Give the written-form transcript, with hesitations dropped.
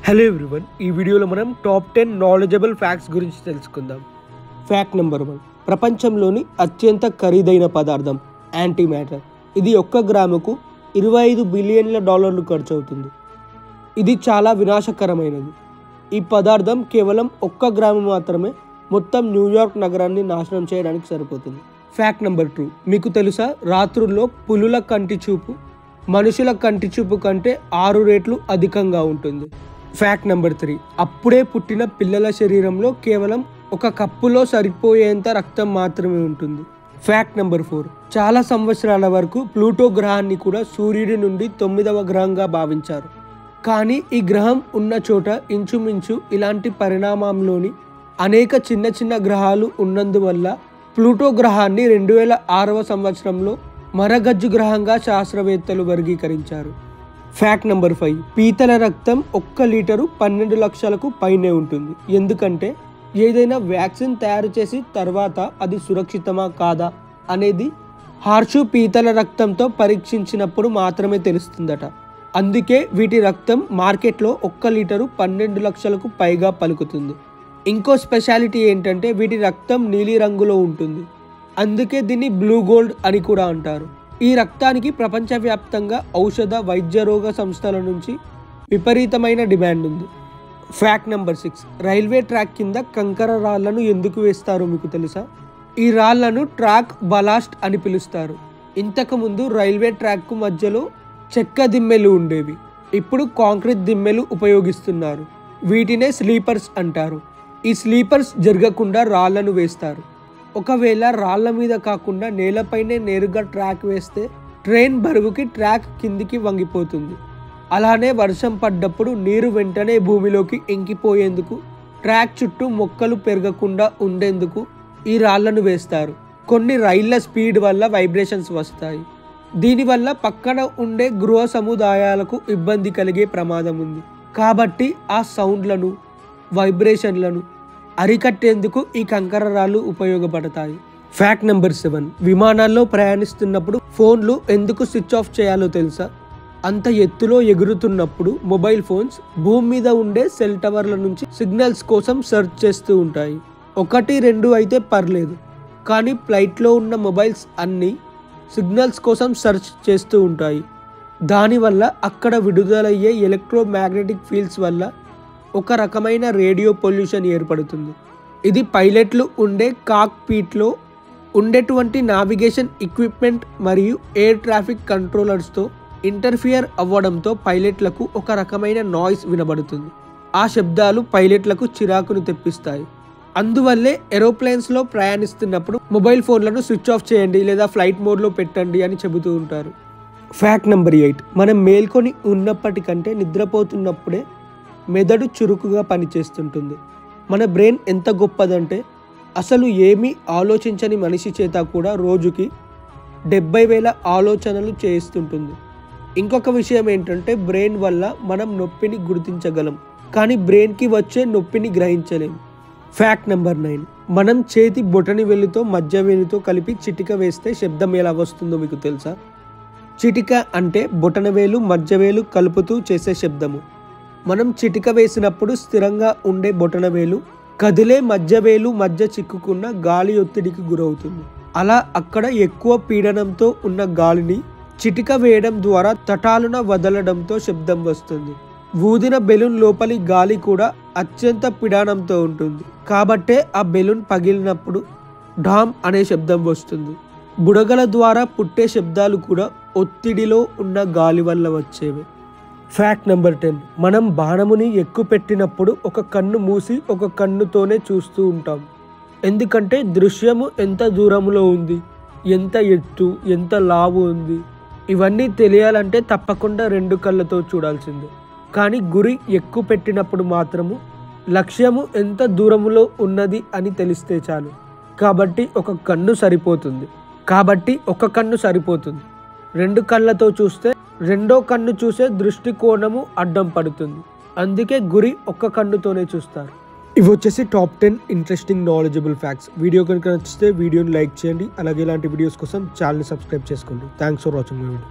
Hello everyone, ఈ వీడియోలో మనం టాప్ 10 నాలెడ్జబుల్ ఫ్యాక్ట్స్ గురించి తెలుసుకుందాం. ఫ్యాక్ట్ నెంబర్ 1, ప్రపంచంలోని అత్యంత ఖరీదైన పదార్థం యాంటీ మ్యాటర్. ఇది 1 గ్రాముకు $25 బిలియన్ల ఖర్చు అవుతుంది. ఇది చాలా వినాశకరమైనది. ఈ పదార్థం కేవలం 1 గ్రాము మాత్రమే మొత్తం న్యూయార్క్ నగరాన్ని నాశనం చేయడానికి సరిపోతుంది. ఫ్యాక్ట్ నెంబర్ 2, మీకు తెలుసా, రాత్రుల్లో పులుల కంటి చూపు మనుషుల కంటి చూపు కంటే 6 రెట్లు అధికంగా ఉంటుంది. ఫ్యాక్ట్ నెంబర్ 3, అప్పుడే పుట్టిన పిల్లల శరీరంలో కేవలం 1 కప్పులో సరిపోయేంత రక్తం మాత్రమే ఉంటుంది. ఫ్యాక్ట్ నెంబర్ 4, చాలా సంవత్సరాల వరకు ప్లూటో గ్రహాన్ని కూడా సూర్యుడి నుండి 9వ గ్రహంగా భావించారు. కానీ ఈ గ్రహం ఉన్న చోట ఇంచుమించు ఇలాంటి పరిణామంలోని అనేక చిన్న చిన్న గ్రహాలు ఉన్నందువల్ల ప్లూటో గ్రహాన్ని 2006వ సంవత్సరంలో మరగజ్జు గ్రహంగా శాస్త్రవేత్తలు వర్గీకరించారు. ఫ్యాక్ట్ నెంబర్ 5, పీతల రక్తం 1 లీటరు 12 లక్షలకు పైనే ఉంటుంది. ఎందుకంటే ఏదైనా వ్యాక్సిన్ తయారు చేసి తర్వాత అది సురక్షితమా కాదా అనేది హార్షు పీతల రక్తంతో పరీక్షించినప్పుడు మాత్రమే తెలుస్తుందట. అందుకే వీటి రక్తం మార్కెట్లో 1 లీటరు 12 లక్షలకు పైగా పలుకుతుంది. ఇంకో స్పెషాలిటీ ఏంటంటే వీటి రక్తం నీలి రంగులో ఉంటుంది. అందుకే దీన్ని బ్లూ గోల్డ్ అని కూడా అంటారు. ఈ రక్తానికి ప్రపంచవ్యాప్తంగా ఔషధ వైద్య రోగ సంస్థల నుంచి విపరీతమైన డిమాండ్ ఉంది. ఫ్యాక్ట్ నెంబర్ 6, రైల్వే ట్రాక్ కింద కంకర రాళ్లను ఎందుకు వేస్తారో మీకు తెలుసా? ఈ రాళ్లను ట్రాక్ బలాస్ట్ అని పిలుస్తారు. ఇంతకుముందు రైల్వే ట్రాక్కు మధ్యలో చెక్క దిమ్మెలు ఉండేవి. ఇప్పుడు కాంక్రీట్ దిమ్మెలు ఉపయోగిస్తున్నారు. వీటినే స్లీపర్స్ అంటారు. ఈ స్లీపర్స్ జరగకుండా రాళ్లను వేస్తారు. ఒకవేళ రాళ్ల మీద కాకుండా నేలపైనే నేరుగా ట్రాక్ వేస్తే ట్రైన్ బరువుకి ట్రాక్ కిందికి వంగిపోతుంది. అలానే వర్షం పడ్డప్పుడు నీరు వెంటనే భూమిలోకి ఇంకిపోయేందుకు, ట్రాక్ చుట్టూ మొక్కలు పెరగకుండా ఉండేందుకు ఈ రాళ్లను వేస్తారు. కొన్ని రైళ్ల స్పీడ్ వల్ల వైబ్రేషన్స్ వస్తాయి. దీనివల్ల పక్కన ఉండే గృహ సముదాయాలకు ఇబ్బంది కలిగే ప్రమాదం ఉంది. కాబట్టి ఆ సౌండ్లను, వైబ్రేషన్లను అరికట్టేందుకు ఈ కంకర రాళ్ళు ఉపయోగపడతాయి. ఫ్యాక్ట్ నెంబర్ 7, విమానాల్లో ప్రయాణిస్తున్నప్పుడు ఫోన్లు ఎందుకు స్విచ్ ఆఫ్ చేయాలో తెలుసా? అంత ఎత్తులో ఎగురుతున్నప్పుడు మొబైల్ ఫోన్స్ భూమి మీద ఉండే సెల్ టవర్ల నుంచి సిగ్నల్స్ కోసం సెర్చ్ చేస్తూ ఉంటాయి. 1, 2 అయితే పర్లేదు, కానీ ఫ్లైట్లో ఉన్న మొబైల్స్ అన్నీ సిగ్నల్స్ కోసం సెర్చ్ చేస్తూ ఉంటాయి. దానివల్ల అక్కడ విడుదలయ్యే ఎలక్ట్రోమాగ్నెటిక్ ఫీల్డ్స్ వల్ల ఒక రకమైన రేడియో పొల్యూషన్ ఏర్పడుతుంది. ఇది పైలట్లు ఉండే కాక్పీట్లో ఉండేటువంటి నావిగేషన్ ఎక్విప్మెంట్ మరియు ఎయిర్ ట్రాఫిక్ కంట్రోలర్స్తో ఇంటర్ఫియర్ అవ్వడంతో పైలట్లకు ఒక రకమైన నాయిస్ వినబడుతుంది. ఆ శబ్దాలు పైలట్లకు చిరాకును తెప్పిస్తాయి. అందువల్లే ఏరోప్లేన్స్లో ప్రయాణిస్తున్నప్పుడు మొబైల్ ఫోన్లను స్విచ్ ఆఫ్ చేయండి లేదా ఫ్లైట్ మోడ్లో పెట్టండి అని చెబుతూ ఉంటారు. ఫ్యాక్ట్ నెంబర్ 8, మనం మేల్కొని ఉన్నప్పటికంటే నిద్రపోతున్నప్పుడే మెదడు చురుకుగా పనిచేస్తుంటుంది. మన బ్రెయిన్ ఎంత గొప్పదంటే అసలు ఏమీ ఆలోచించని మనిషి చేత కూడా రోజుకి 70,000 ఆలోచనలు చేస్తుంటుంది. ఇంకొక విషయం ఏంటంటే బ్రెయిన్ వల్ల మనం నొప్పిని గుర్తించగలం, కానీ బ్రెయిన్కి వచ్చే నొప్పిని గ్రహించలేం. ఫ్యాక్ట్ నెంబర్ 9, మనం చేతి బొటని వేలుతో మధ్య వేలుతో కలిపి చిటిక వేస్తే శబ్దం ఎలా వస్తుందో మీకు తెలుసా? చిటిక అంటే బొటనవేలు మధ్యవేలు కలుపుతూ చేసే శబ్దము. మనం చిటిక వేసినప్పుడు స్థిరంగా ఉండే బొటనవేలు కదిలే మధ్యవేలు మధ్య చిక్కుకున్న గాలి ఒత్తిడికి గురవుతుంది. అలా అక్కడ ఎక్కువ పీడనంతో ఉన్న గాలిని చిటిక వేయడం ద్వారా తటాలున వదలడంతో శబ్దం వస్తుంది. ఊదిన బెలూన్ లోపలి గాలి కూడా అత్యంత పీడనంతో ఉంటుంది. కాబట్టే ఆ బెలూన్ పగిలినప్పుడు ఢామ్ అనే శబ్దం వస్తుంది. బుడగల ద్వారా పుట్టే శబ్దాలు కూడా ఒత్తిడిలో ఉన్న గాలి వల్ల వచ్చేవి. ఫ్యాక్ట్ నెంబర్ 10, మనం బాణముని ఎక్కుపెట్టినప్పుడు ఒక కన్ను మూసి ఒక కన్నుతోనే చూస్తూ ఉంటాం. ఎందుకంటే దృశ్యము ఎంత దూరంలో ఉంది, ఎంత ఎత్తు, ఎంత లావు ఉంది, ఇవన్నీ తెలియాలంటే తప్పకుండా 2 కళ్ళతో చూడాల్సిందే. కానీ గురి ఎక్కుపెట్టినప్పుడు మాత్రము లక్ష్యము ఎంత దూరంలో ఉన్నది అని తెలిస్తే చాలు. కాబట్టి ఒక కన్ను సరిపోతుంది. 2 కళ్ళతో చూస్తే 2వ కన్ను చూసే దృష్టికోణము అడ్డం పడుతుంది. అందుకే గురి 1 కన్నుతోనే చూస్తారు. ఇవి వచ్చేసి top 10 interesting knowledgeable facts. Video కనుక నచ్చితే వీడియోని లైక్ చేయండి. అలాగే ఇలాంటి వీడియోస్ కోసం ఛానల్ని సబ్స్క్రైబ్ చేసుకోండి. Thanks for watching my video.